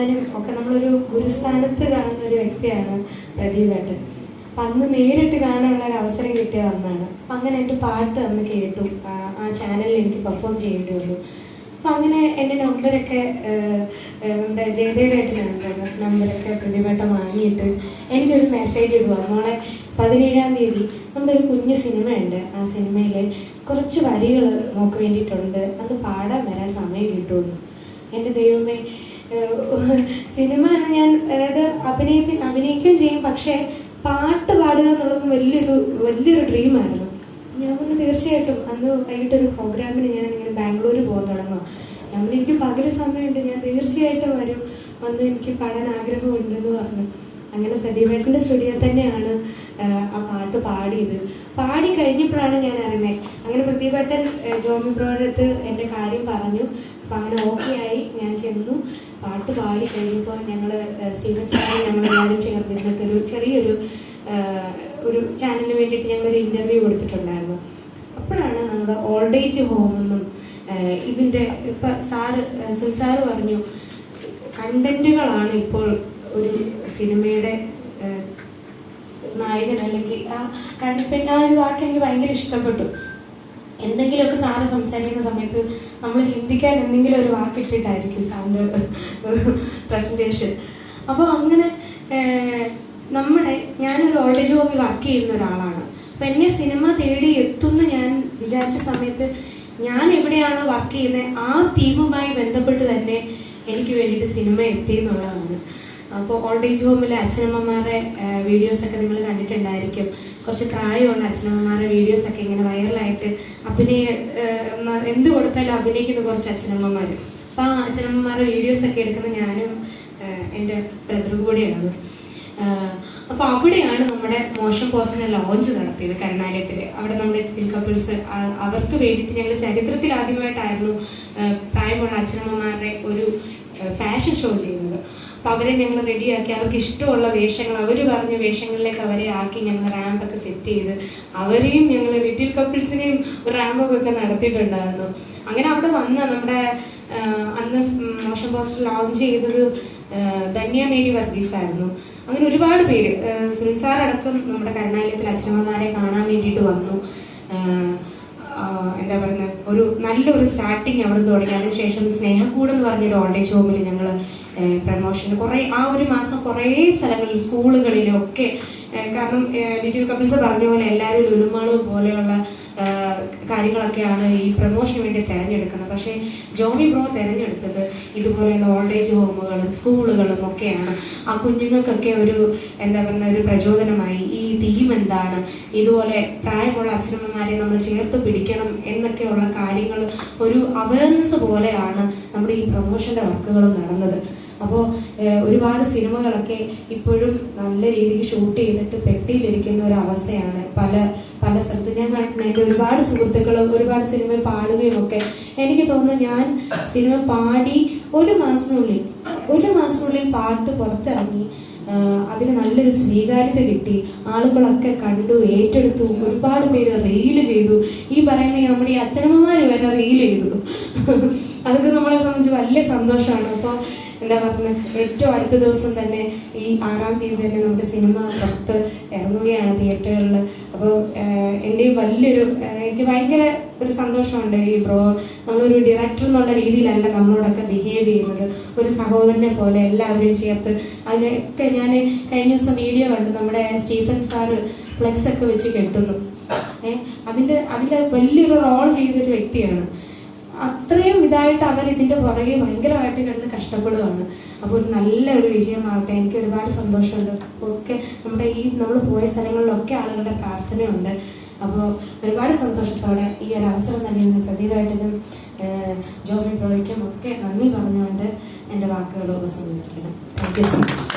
കാണാനും ഒക്കെ നമ്മളൊരു ഗുരുസ്ഥാനത്ത് കാണുന്ന ഒരു വ്യക്തിയാണ് പ്രദീപേട്ടൻ. അപ്പം അന്ന് നേരിട്ട് കാണാനുള്ള ഒരു അവസരം കിട്ടിയ അന്നാണ്. അപ്പം അങ്ങനെ എൻ്റെ പാട്ട് അന്ന് കേട്ടു. ആ ചാനലിൽ എനിക്ക് പെർഫോം ചെയ്യേണ്ടി വന്നു. അപ്പം അങ്ങനെ എൻ്റെ നമ്പറൊക്കെ നമ്മുടെ ജയദേവേട്ടനാണ് നമ്പറൊക്കെ പ്രദീപേട്ടൻ വാങ്ങിയിട്ട് എനിക്കൊരു മെസ്സേജ് ഇടുക, മോളെ 17-ാം തീയതി നമ്മുടെ ഒരു കുഞ്ഞു സിനിമയുണ്ട്, ആ സിനിമയിൽ കുറച്ച് വരികൾ നോക്ക് വേണ്ടിയിട്ടുണ്ട്, അത് പാടാൻ വരാൻ സമയം കിട്ടുമെന്ന്. എൻ്റെ ദൈവമേ, സിനിമ ഞാൻ അതായത് അഭിനയിക്കുകയും ചെയ്യും, പക്ഷേ പാട്ട് പാടുക എന്നുള്ളത് വലിയൊരു ഡ്രീമായിരുന്നു. ഞാൻ തീർച്ചയായിട്ടും അന്ന് വൈകിട്ടൊരു പ്രോഗ്രാമിന് ഞാൻ ഇങ്ങനെ ബാംഗ്ലൂർ പോകാൻ തുടങ്ങുക. ഞാൻ എനിക്ക് പകല് സമയമുണ്ട്, ഞാൻ തീർച്ചയായിട്ടും വന്ന് എനിക്ക് പാടാൻ ആഗ്രഹമുണ്ടെന്ന് പറഞ്ഞു. അങ്ങനെ പ്രദീപേട്ടൻ്റെ സ്റ്റുഡിയോ തന്നെയാണ് ആ പാട്ട് പാടിയത്. പാടി കഴിഞ്ഞപ്പോഴാണ് ഞാൻ അറിയുന്നത്. അങ്ങനെ പ്രദീപേട്ടൻ ജോമി ബ്രോയുടെ അടുത്ത് എൻ്റെ കാര്യം പറഞ്ഞു. അപ്പം അങ്ങനെ ഓക്കെ ആയി. ഞാൻ ചെന്നു, പാട്ട് പാടി കഴിഞ്ഞപ്പോൾ ഞങ്ങൾ സ്റ്റീവൻ സാറും ഞങ്ങളെല്ലാവരും ചേർന്നിരുന്നിട്ടൊരു ചെറിയൊരു ചാനലിന് വേണ്ടിയിട്ട് ഞങ്ങളൊരു ഇൻ്റർവ്യൂ കൊടുത്തിട്ടുണ്ടായിരുന്നു. അപ്പോഴാണ് നമ്മുടെ ഓൾഡ് ഏജ് ഹോമെന്നും ഇതിൻ്റെ ഇപ്പം സാറ് പറഞ്ഞു, കണ്ടന്റുകളാണ് ഇപ്പോൾ ഒരു സിനിമയുടെ നായകൻ, അല്ലെങ്കിൽ ആ ഒരു വാക്ക് എനിക്ക് ഭയങ്കര ഇഷ്ടപ്പെട്ടു. എന്തെങ്കിലുമൊക്കെ സാറ് സംസാരിക്കുന്ന സമയത്ത് നമ്മൾ ചിന്തിക്കാൻ എന്തെങ്കിലും ഒരു വാക്കിട്ടിട്ടായിരിക്കും സാറിൻ്റെ പ്രസൻറ്റേഷൻ. അപ്പോൾ അങ്ങനെ ഞാനൊരു ഓൾഡ് ഏജ് ഹോമിൽ വർക്ക് ചെയ്യുന്ന ഒരാളാണ്. അപ്പം എന്നെ സിനിമ തേടി എത്തുന്ന ഞാൻ വിചാരിച്ച സമയത്ത് ഞാൻ എവിടെയാണോ വർക്ക് ചെയ്യുന്നത് ആ തീമുമായി ബന്ധപ്പെട്ട് തന്നെ എനിക്ക് വേണ്ടിയിട്ട് സിനിമ എത്തി എന്നുള്ളതാണ്. അപ്പോൾ ഓൾഡ് ഏജ് ഹോമിലെ അച്ഛനമ്മമാരുടെ വീഡിയോസൊക്കെ നിങ്ങൾ കണ്ടിട്ടുണ്ടായിരിക്കും. കുറച്ച് പ്രായമുള്ള അച്ഛനമ്മമാരുടെ വീഡിയോസൊക്കെ ഇങ്ങനെ വൈറലായിട്ട് എന്ത് കൊടുത്താലും അഭിനയിക്കുന്ന കുറച്ച് അച്ഛനമ്മമാർ. അപ്പോൾ ആ അച്ഛനമ്മമാരുടെ വീഡിയോസൊക്കെ എടുക്കുന്ന ഞാനും എൻ്റെ ബ്രദറും കൂടിയാണ്. അപ്പോൾ അവിടെയാണ് നമ്മുടെ മോഷൻ പോസ്റ്റിനെ ലോഞ്ച് നടത്തിയത് കരുണാലയത്തിൽ. അവിടെ നമ്മുടെ കപ്പിൾസ് അവർക്ക് വേണ്ടിയിട്ട് ഞങ്ങൾ ചരിത്രത്തിൽ ആദ്യമായിട്ടായിരുന്നു പ്രായമുള്ള അച്ഛനമ്മമാരുടെ ഒരു ഫാഷൻ ഷോ ചെയ്യുന്നത്. അപ്പോൾ അവരെ ഞങ്ങൾ റെഡിയാക്കി അവർക്ക് ഇഷ്ടമുള്ള വേഷങ്ങൾ, അവർ പറഞ്ഞ വേഷങ്ങളിലേക്ക് അവരെ ആക്കി ഞങ്ങൾ റാമ്പൊക്കെ സെറ്റ് ചെയ്ത് അവരെയും ഞങ്ങൾ ലിറ്റിൽ കപ്പിൾസിനെയും ഒരു റാമ്പൊക്കെ നടത്തിയിട്ടുണ്ടായിരുന്നു. അങ്ങനെ അവിടെ വന്ന നമ്മുടെ അന്ന് മോഷൻ പോസ്റ്റർ ലോഞ്ച് ചെയ്തത് ധന്യ മേരി വർഗീസ് ആയിരുന്നു. അങ്ങനെ ഒരുപാട് പേര്, സുനിസാറടക്കം നമ്മുടെ കരുണാലയത്തിൽ അച്ഛനമ്മമാരെ കാണാൻ വേണ്ടിയിട്ട് വന്നു. എന്താ പറയുന്നത്, ഒരു നല്ലൊരു സ്റ്റാർട്ടിങ് അവിടെ തുടങ്ങി. അതിനുശേഷം സ്നേഹക്കൂട് എന്ന് പറഞ്ഞൊരു ഓൾഡ് ഏജ് ഹോമിൽ ഞങ്ങൾ പ്രമോഷൻ ആ ഒരു മാസം കുറേ സ്ഥലങ്ങളിൽ സ്കൂളുകളിലും ഒക്കെ, കാരണം ലിറ്റിൽ കപ്പിൾസ് പറഞ്ഞ പോലെ എല്ലാവരും ലുലുമാള് പോലെയുള്ള കാര്യങ്ങളൊക്കെയാണ് ഈ പ്രമോഷന് വേണ്ടി തിരഞ്ഞെടുക്കുന്നത്. പക്ഷേ ജോമി ബ്രോ തിരഞ്ഞെടുത്തത് ഇതുപോലെയുള്ള ഓൾഡ് ഏജ് ഹോമുകളും സ്കൂളുകളും ഒക്കെയാണ്. ആ കുഞ്ഞുങ്ങൾക്കൊക്കെ ഒരു എന്താ പറയുക ഒരു പ്രചോദനമായി ഈ തീം എന്താണ്, ഇതുപോലെ പ്രായമുള്ള അച്ഛനമ്മമാരെ നമ്മൾ ചേർത്ത് പിടിക്കണം എന്നൊക്കെയുള്ള കാര്യങ്ങൾ ഒരു അവയർനെസ് പോലെയാണ് നമ്മുടെ ഈ പ്രമോഷന്റെ വർക്കുകളും നടന്നത്. അപ്പോൾ ഒരുപാട് സിനിമകളൊക്കെ ഇപ്പോഴും നല്ല രീതിയിൽ ഷൂട്ട് ചെയ്തിട്ട് പെട്ടിയിലിരിക്കുന്ന ഒരു അവസ്ഥയാണ് പല സ്ഥലത്ത് ഞാൻ കണ്ടിട്ടുണ്ട്. എൻ്റെ ഒരുപാട് സുഹൃത്തുക്കൾ ഒരുപാട് സിനിമ പാടുകയും ഒക്കെ. എനിക്ക് തോന്നുന്നു ഞാൻ സിനിമ പാടി ഒരു മാസത്തിനുള്ളിൽ പാട്ട് പുറത്തിറങ്ങി അതിന് നല്ലൊരു സ്വീകാര്യത കിട്ടി. ആളുകളൊക്കെ കണ്ടു, ഏറ്റെടുത്തു, ഒരുപാട് പേര് റീല് ചെയ്തു. ഈ പറയുന്ന നമ്മുടെ ഈ അച്ഛനമ്മമാർ വരെ റീൽ ചെയ്തു. അതൊക്കെ നമ്മളെ സംബന്ധിച്ച് വലിയ സന്തോഷമാണ്. അപ്പോൾ എന്താ പറയുക, ഏറ്റവും അടുത്ത ദിവസം തന്നെ ഈ 6-ാം തീയതി തന്നെ നമ്മുടെ സിനിമ പുറത്ത് ഇറങ്ങുകയാണ് തിയേറ്ററുകളിൽ. അപ്പോൾ എൻ്റെ എനിക്ക് ഭയങ്കര ഒരു സന്തോഷമുണ്ട്. ഈ ബ്രോ നമ്മളൊരു ഡയറക്ടർ എന്നുള്ള രീതിയിലല്ല നമ്മളോടൊക്കെ ബിഹേവ് ചെയ്യുന്നത്, ഒരു സഹോദരനെ പോലെ എല്ലാവരെയും ചേർത്ത്. അതിനൊക്കെ ഞാൻ കഴിഞ്ഞ ദിവസം വീഡിയോ കണ്ടു, നമ്മുടെ സ്റ്റീഫൻ സാറ് ഫ്ലെക്സ് ഒക്കെ വെച്ച് കെട്ടുന്നു. അതിൽ വലിയൊരു റോൾ ചെയ്തൊരു വ്യക്തിയാണ്. അത്രയും ഇതായിട്ട് അവർ ഇതിന്റെ പുറകെ ഭയങ്കരമായിട്ട് കിടന്ന് കഷ്ടപ്പെടുകയാണ്. അപ്പോൾ ഒരു നല്ലൊരു വിജയമാവട്ടെ. എനിക്ക് ഒരുപാട് സന്തോഷമുണ്ട്. ഒക്കെ നമ്മൾ പോയ സ്ഥലങ്ങളിലൊക്കെ ആളുകളുടെ പ്രാർത്ഥനയുണ്ട്. അപ്പോൾ ഒരുപാട് സന്തോഷത്തോടെ ഈ ഒരു അവസരം തന്നെ പ്രദീപായിട്ടും ജോബി ബ്രോയ്ക്കും ഒക്കെ നന്ദി പറഞ്ഞുകൊണ്ട് എൻ്റെ വാക്കുകൾ ഉപസംഹരിക്കണം. Thank you so much.